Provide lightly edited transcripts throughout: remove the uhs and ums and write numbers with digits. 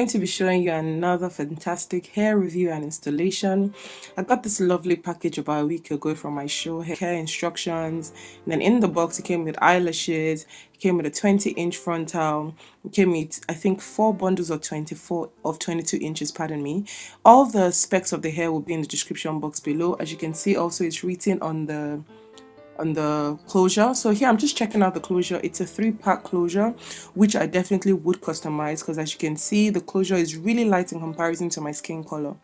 to be showing you another fantastic hair review and installation. I got this lovely package about a week ago from my show hair instructions, and then in the box it came with eyelashes, it came with a 20-inch frontal, it came with I think 4 bundles of 22 inches, pardon me. All the specs of the hair will be in the description box below. As you can see, also it's written on the closure. So here I'm just checking out the closure. It's a 3-pack closure, which I definitely would customize, because as you can see, the closure is really light in comparison to my skin color.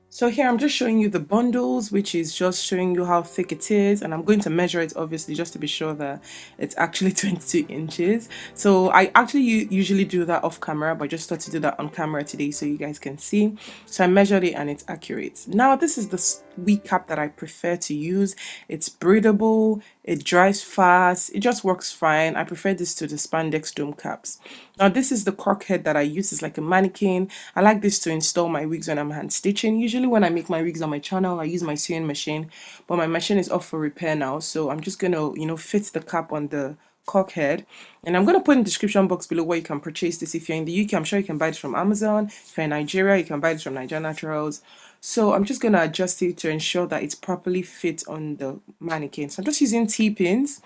So here I'm just showing you the bundles, which is just showing you how thick it is, and I'm going to measure it obviously just to be sure that it's actually 22 inches. So I actually usually do that off camera, but I just thought to do that on camera today so you guys can see. So I measured it and it's accurate. Now this is the wig cap that I prefer to use. It's breathable, it dries fast, it just works fine. I prefer this to the spandex dome caps. Now this is the cork head that I use. It's like a mannequin. I like this to install my wigs when I'm hand stitching. Usually when I make my wigs on my channel, I use my sewing machine, but my machine is off for repair now, so I'm just gonna fit the cap on the cork head, and I'm gonna put in the description box below where you can purchase this. If you're in the UK, I'm sure you can buy it from Amazon. If you're in Nigeria, you can buy this from Nigeria Naturals. So I'm just gonna adjust it to ensure that it's properly fit on the mannequin. So I'm just using T-pins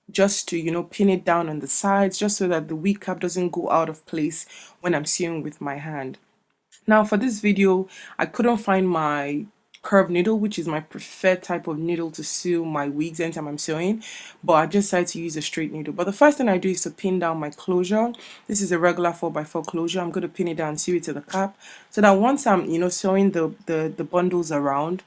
just to pin it down on the sides, just so that the wig cap doesn't go out of place when I'm sewing with my hand. Now for this video, I couldn't find my curved needle, which is my preferred type of needle to sew my wigs anytime I'm sewing, but I just decided to use a straight needle. But the first thing I do is to pin down my closure. This is a regular 4x4 closure. I'm going to pin it down and sew it to the cap, so that once I'm sewing the bundles around,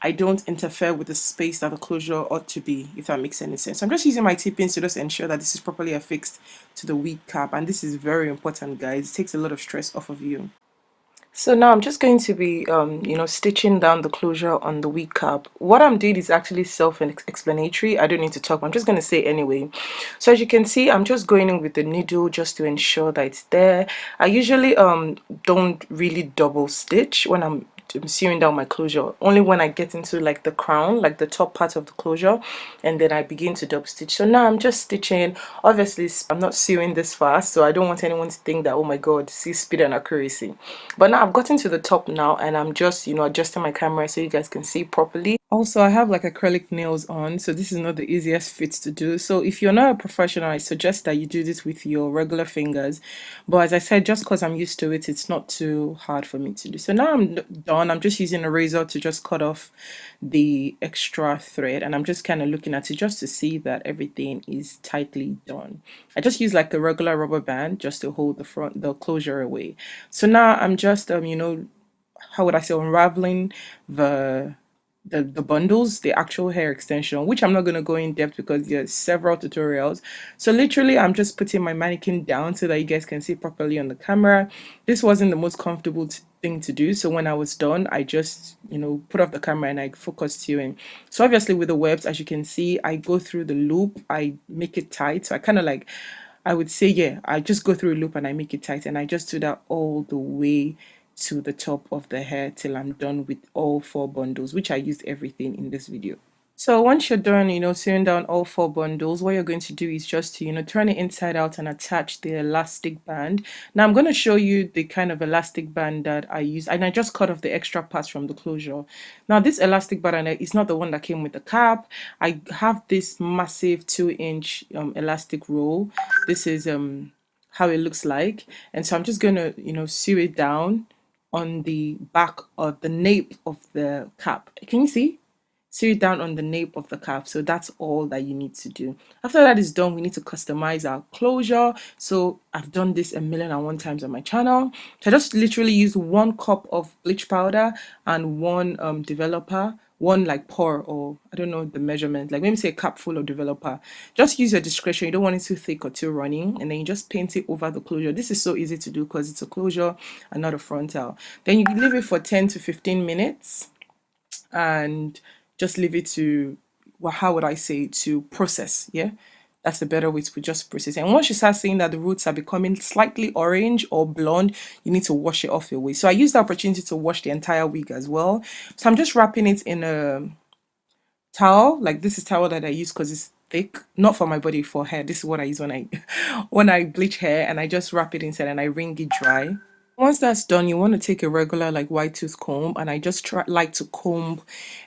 I don't interfere with the space that the closure ought to be, if that makes any sense. So I'm just using my T-pins to just ensure that this is properly affixed to the wig cap, and this is very important, guys. It takes a lot of stress off of you. So now I'm just going to be, stitching down the closure on the wig cap. What I'm doing is actually self-explanatory. I don't need to talk, but I'm just going to say anyway. So as you can see, I'm just going in with the needle just to ensure that it's there. I usually don't really double stitch when I'm sewing down my closure, only when I get into like the crown, like the top part of the closure, and then I begin to double stitch. So now I'm just stitching. Obviously I'm not sewing this fast, so I don't want anyone to think that, oh my god, see speed and accuracy. But now I've gotten to the top now, and I'm just adjusting my camera so you guys can see properly. Also, I have like acrylic nails on, so this is not the easiest fit to do. So if you're not a professional, I suggest that you do this with your regular fingers. But as I said, just because I'm used to it, it's not too hard for me to do. So now I'm done. I'm just using a razor to just cut off the extra thread, and I'm just kind of looking at it just to see that everything is tightly done. I just use like a regular rubber band just to hold the closure away. So now I'm just how would I say, unraveling the bundles, the actual hair extension, which I'm not going to go in depth because there's several tutorials. So literally I'm just putting my mannequin down so that you guys can see properly on the camera. This wasn't the most comfortable thing to do, so when I was done, I just put off the camera and I focused sewing. So obviously with the webs, as you can see, I go through the loop, I make it tight. So I kind of like, I would say, yeah, I just go through a loop and I make it tight, and I just do that all the way to the top of the hair till I'm done with all 4 bundles, which I used everything in this video. So once you're done, sewing down all 4 bundles, what you're going to do is just to, turn it inside out and attach the elastic band. Now I'm going to show you the kind of elastic band that I use, and I just cut off the extra parts from the closure. Now this elastic band is not the one that came with the cap. I have this massive 2-inch elastic roll. This is how it looks like, and so I'm just going to, sew it down on the back of the nape of the cap. Can you see? Sew it down on the nape of the cap. So that's all that you need to do. After that is done, we need to customize our closure. So I've done this 1,000,001 times on my channel. So I just literally use 1 cup of bleach powder and 1 developer, 1 like pour, or I don't know the measurement, like maybe say a cup full of developer. Just use your discretion. You don't want it too thick or too running, and then you just paint it over the closure. This is so easy to do because it's a closure and not a frontal. Then you leave it for 10 to 15 minutes and just leave it to, well, how would I say, to process. Yeah, that's the better way to just process. And once you start seeing that the roots are becoming slightly orange or blonde, you need to wash it off your wig. So I use the opportunity to wash the entire wig as well. So I'm just wrapping it in a towel. Like this is towel that I use because it's thick, not for my body, for hair. This is what I use when I when I bleach hair, and I just wrap it inside and I wring it dry. Once that's done, you want to take a regular like white tooth comb, and I just try like to comb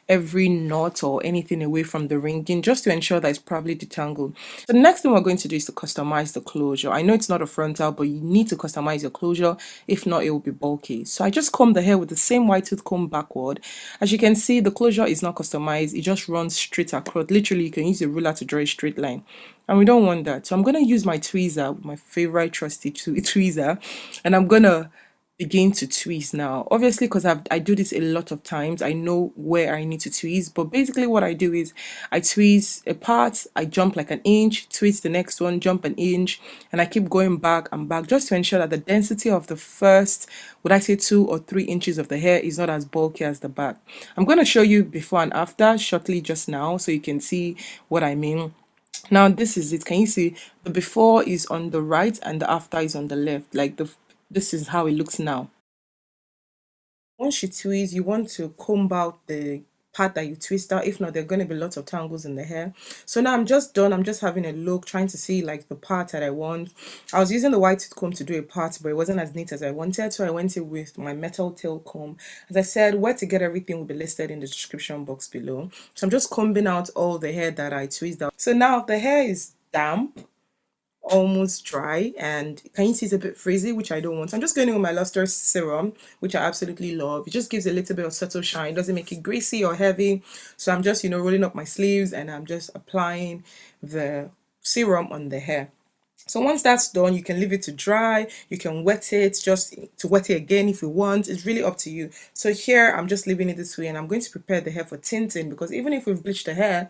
every knot or anything away from the ringing just to ensure that it's properly detangled. So the next thing we're going to do is to customize the closure. I know it's not a frontal, but you need to customize your closure. If not, it will be bulky. So I just comb the hair with the same white tooth comb backward. As you can see, the closure is not customized. It just runs straight across. Literally, you can use a ruler to draw a straight line. And we don't want that. So I'm going to use my tweezer, my favorite trusty tweezer, and I'm going to begin to twist now. Obviously, because I do this a lot of times, I know where I need to twist. But basically, what I do is I twist a part, I jump like an inch, twist the next one, jump an inch, and I keep going back and back just to ensure that the density of the first, would I say 2 or 3 inches of the hair is not as bulky as the back. I'm going to show you before and after shortly just now so you can see what I mean. Now this is it. Can you see the before is on the right and the after is on the left? Like this is how it looks now. Once you twist, you want to comb out the part that you twist out. If not, there are going to be lots of tangles in the hair. So now I'm just done. I'm just having a look, trying to see like the part that I want. I was using the white tooth comb to do a part, but it wasn't as neat as I wanted. So I went in with my metal tail comb. As I said, where to get everything will be listed in the description box below. So I'm just combing out all the hair that I twist out. So now the hair is damp, almost dry, and can you see it's a bit frizzy, which I don't want. So I'm just going in with my lustrous serum, which I absolutely love. It just gives a little bit of subtle shine, it doesn't make it greasy or heavy. So I'm just rolling up my sleeves and I'm just applying the serum on the hair. So once that's done, you can leave it to dry. You can wet it, just to wet it again if you want. It's really up to you. So here, I'm just leaving it this way, and I'm going to prepare the hair for tinting, because even if we've bleached the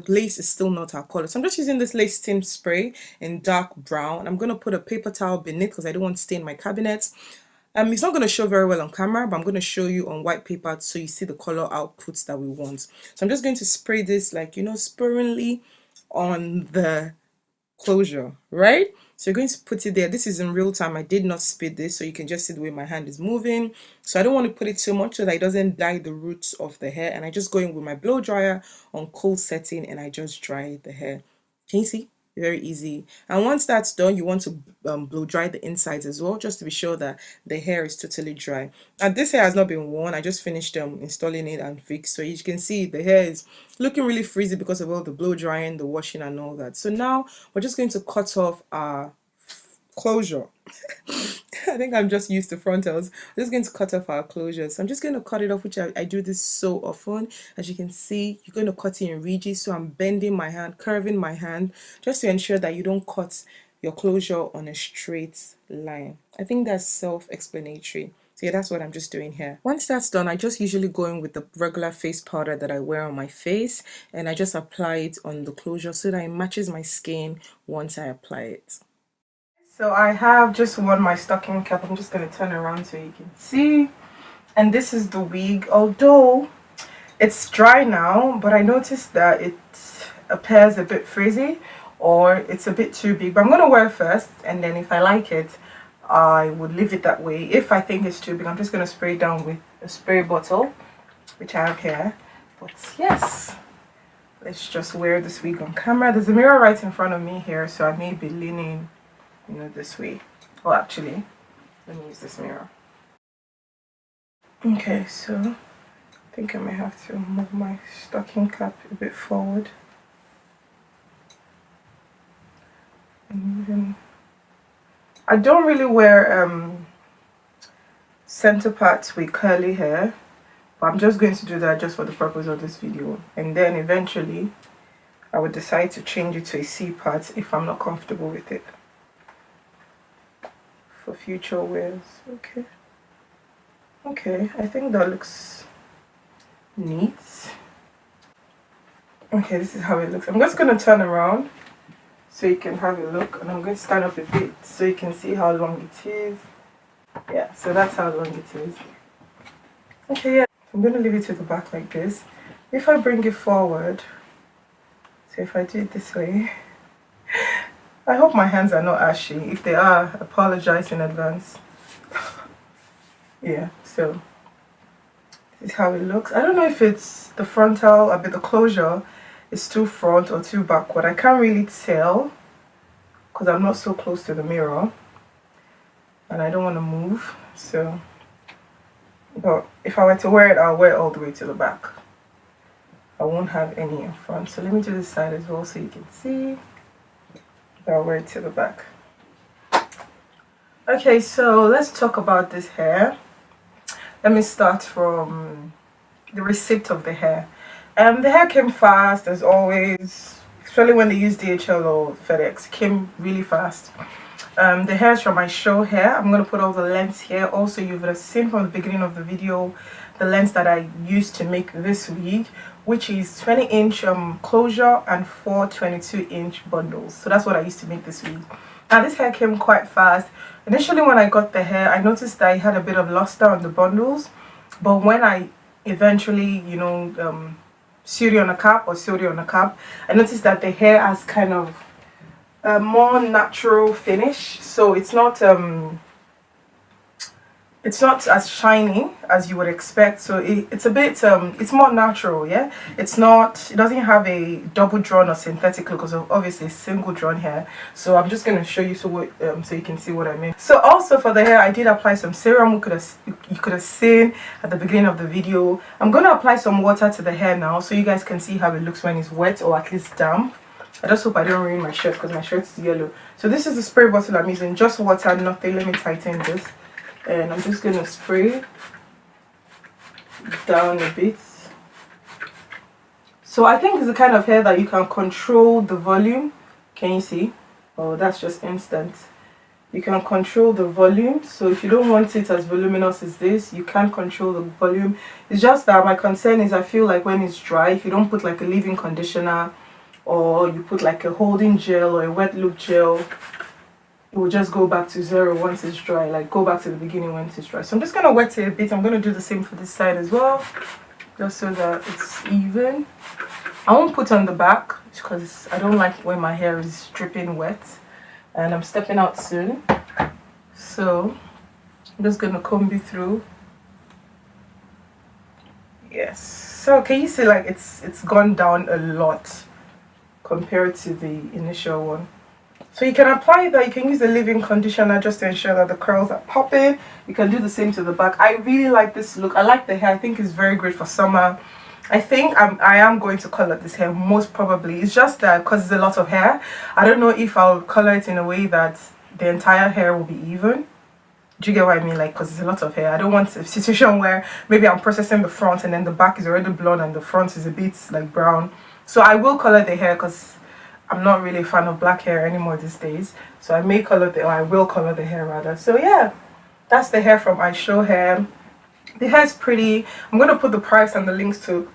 lace is still not our color. So I'm just using this lace tint spray in dark brown. I'm going to put a paper towel beneath because I don't want to stain my cabinet. It's not going to show very well on camera, but I'm going to show you on white paper so you see the color outputs that we want. So I'm just going to spray this like, sparingly on the closure, right? So you're going to put it there. This is in real time. I did not speed this, so you can just see the way my hand is moving. So I don't want to put it so much so that it doesn't dye the roots of the hair. And I just go in with my blow dryer on cold setting and I just dry the hair. Can you see? Very easy. And once that's done, you want to blow dry the insides as well, just to be sure that the hair is totally dry. And this hair has not been worn. I just finished installing it and fixed. So you can see the hair is looking really frizzy because of all the blow drying, the washing and all that. So now we're just going to cut off our closure. I think I'm just used to frontals. I'm just going to cut off our closures. So I'm just going to cut it off, which I do this so often. As you can see, you're going to cut it in ridges. So I'm bending my hand, curving my hand, just to ensure that you don't cut your closure on a straight line. I think that's self-explanatory. So yeah, that's what I'm just doing here. Once that's done, I just usually go in with the regular face powder that I wear on my face, and I just apply it on the closure so that it matches my skin once I apply it. So I have just worn my stocking cap. I'm just going to turn around so you can see. And this is the wig. Although it's dry now, but I noticed that it appears a bit frizzy or it's a bit too big. But I'm going to wear it first, and then if I like it, I would leave it that way. If I think it's too big, I'm just going to spray it down with a spray bottle, which I have here. But yes, let's just wear this wig on camera. There's a mirror right in front of me here, so I may be leaning this way. Oh, actually, let me use this mirror. Okay, so I think I may have to move my stocking cap a bit forward. And then I don't really wear center parts with curly hair, but I'm just going to do that just for the purpose of this video. And then eventually I would decide to change it to a C part if I'm not comfortable with it for future wears. Okay, I think that looks neat. Okay, this is how it looks. I'm just going to turn around so you can have a look, and I'm going to stand up a bit so you can see how long it is. Yeah, so that's how long it is. Okay, yeah, I'm going to leave it to the back like this. If I bring it forward, so if I do it this way, I hope my hands are not ashy. If they are, apologize in advance. Yeah, so this is how it looks. I don't know if it's the frontal, a bit the closure it's too front or too backward. I can't really tell because I'm not so close to the mirror and I don't want to move. So, but if I were to wear it, I'll wear it all the way to the back. I won't have any in front. So let me do this side as well so you can see. I'll wear it to the back. Okay, so let's talk about this hair. Let me start from the receipt of the hair. The hair came fast as always, especially when they use DHL or FedEx. It came really fast. The hair is from Ishow hair. I'm going to put all the lengths here. Also, you would have seen from the beginning of the video the lengths that I used to make this wig, which is 20-inch closure and 4 22-inch bundles. So that's what I used to make this wig. Now this hair came quite fast. Initially when I got the hair, I noticed that it had a bit of luster on the bundles, but when I eventually, you know, sewed it on a cap or sewed it on a cap, I noticed that the hair has kind of a more natural finish. So it's not as shiny as you would expect. So it's a bit it's more natural. Yeah, it doesn't have a double drawn or synthetic look because of obviously single drawn hair. So I'm just going to show you so you can see what I mean. So also for the hair, I did apply some serum. You could have seen at the beginning of the video. I'm going to apply some water to the hair now so you guys can see how it looks when it's wet or at least damp. I just hope I don't ruin my shirt because my shirt is yellow. So this is the spray bottle I'm using, just water, nothing. Let me tighten this. And I'm just going to spray down a bit. So I think it's the kind of hair that you can control the volume. Can you see? Oh, that's just instant. You can control the volume. So if you don't want it as voluminous as this, you can't control the volume. It's just that my concern is I feel like when it's dry, if you don't put like a leave-in conditioner or you put like a holding gel or a wet look gel, it will just go back to zero once it's dry, like go back to the beginning once it's dry. So I'm just going to wet it a bit. I'm going to do the same for this side as well, just so that it's even. I won't put on the back because I don't like when my hair is dripping wet, and I'm stepping out soon. So I'm just going to comb it through. Yes. So can you see like it's gone down a lot compared to the initial one? So you can apply that. You can use the leave-in conditioner just to ensure that the curls are popping. You can do the same to the back. I really like this look. I like the hair. I think it's very great for summer. I think I am going to color this hair most probably. It's just that because it's a lot of hair, I don't know if I'll color it in a way that the entire hair will be even. Do you get what I mean? Like, because it's a lot of hair. I don't want a situation where maybe I'm processing the front and then the back is already blonde and the front is a bit like brown. So I will color the hair because I'm not really a fan of black hair anymore these days. So I may color or I will color the hair rather. So yeah, that's the hair from Ishow hair. The hair is pretty. I'm going to put the price and the links to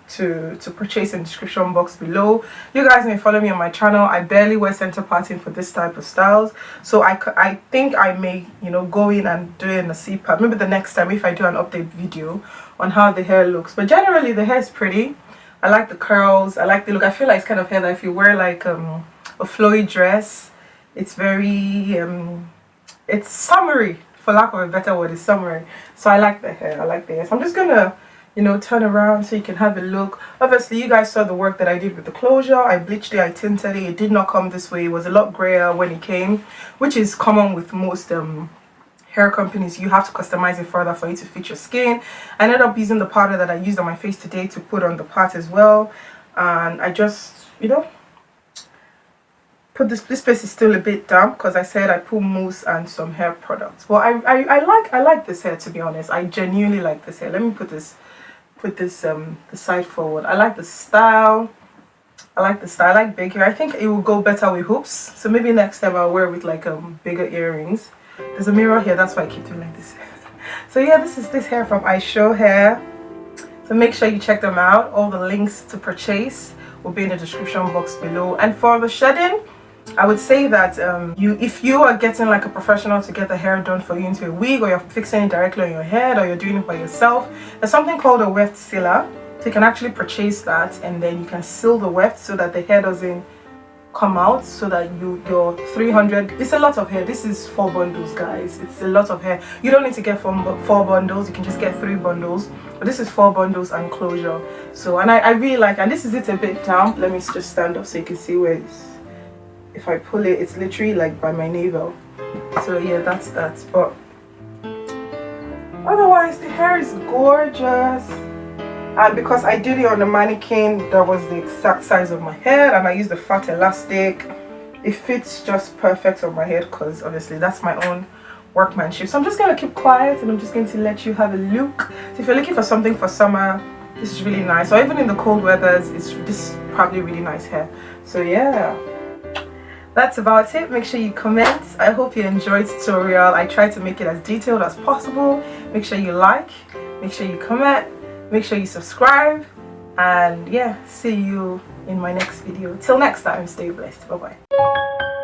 purchase in the description box below. You guys may follow me on my channel. I barely wear center parting for this type of styles. So I think I may, you know, go in and do it in a C-part. Maybe the next time if I do an update video on how the hair looks. But generally the hair is pretty. I like the curls. I like the look. I feel like it's kind of hair that if you wear like a flowy dress, it's very it's summery, for lack of a better word. It's summery. So I like the hair. I like the hair. So I'm just gonna, you know, turn around so you can have a look. Obviously you guys saw the work that I did with the closure. I bleached it, I tinted it. It did not come this way. It was a lot grayer when it came, which is common with most hair companies. You have to customize it further for you to fit your skin. I ended up using the powder that I used on my face today to put on the part as well, and I just, you know, put this place is still a bit damp because I said I put mousse and some hair products. Well, I like this hair, to be honest. I genuinely like this hair. Let me put this the side forward. I like the style. I like big hair. I think it will go better with hoops. So maybe next time I'll wear it with like bigger earrings. There's a mirror here, that's why I keep doing like this. So yeah, this is this hair from Ishow hair. So make sure you check them out. All the links to purchase will be in the description box below. And for the shedding, I would say that if you are getting like a professional to get the hair done for you into a wig, or you're fixing it directly on your head, or you're doing it by yourself, there's something called a weft sealer. So you can actually purchase that and then you can seal the weft so that the hair doesn't come out, so that your 300, it's a lot of hair. This is 4 bundles, guys. It's a lot of hair. You don't need to get 4 bundles, you can just get 3 bundles, but this is 4 bundles and closure. So, and I really like, and this is it a bit damp. Let me just stand up so you can see where it's, if I pull it, it's literally like by my navel. So yeah, that's that. But otherwise the hair is gorgeous. And because I did it on the mannequin, that was the exact size of my head, and I used the fat elastic. It fits just perfect on my head, because obviously that's my own workmanship. So I'm just going to keep quiet, and I'm just going to let you have a look. So if you're looking for something for summer, this is really nice. Or even in the cold weathers, this is probably really nice hair. So yeah, that's about it. Make sure you comment. I hope you enjoyed the tutorial. I tried to make it as detailed as possible. Make sure you like, make sure you comment, make sure you subscribe, and yeah, see you in my next video. Till next time, stay blessed. Bye bye.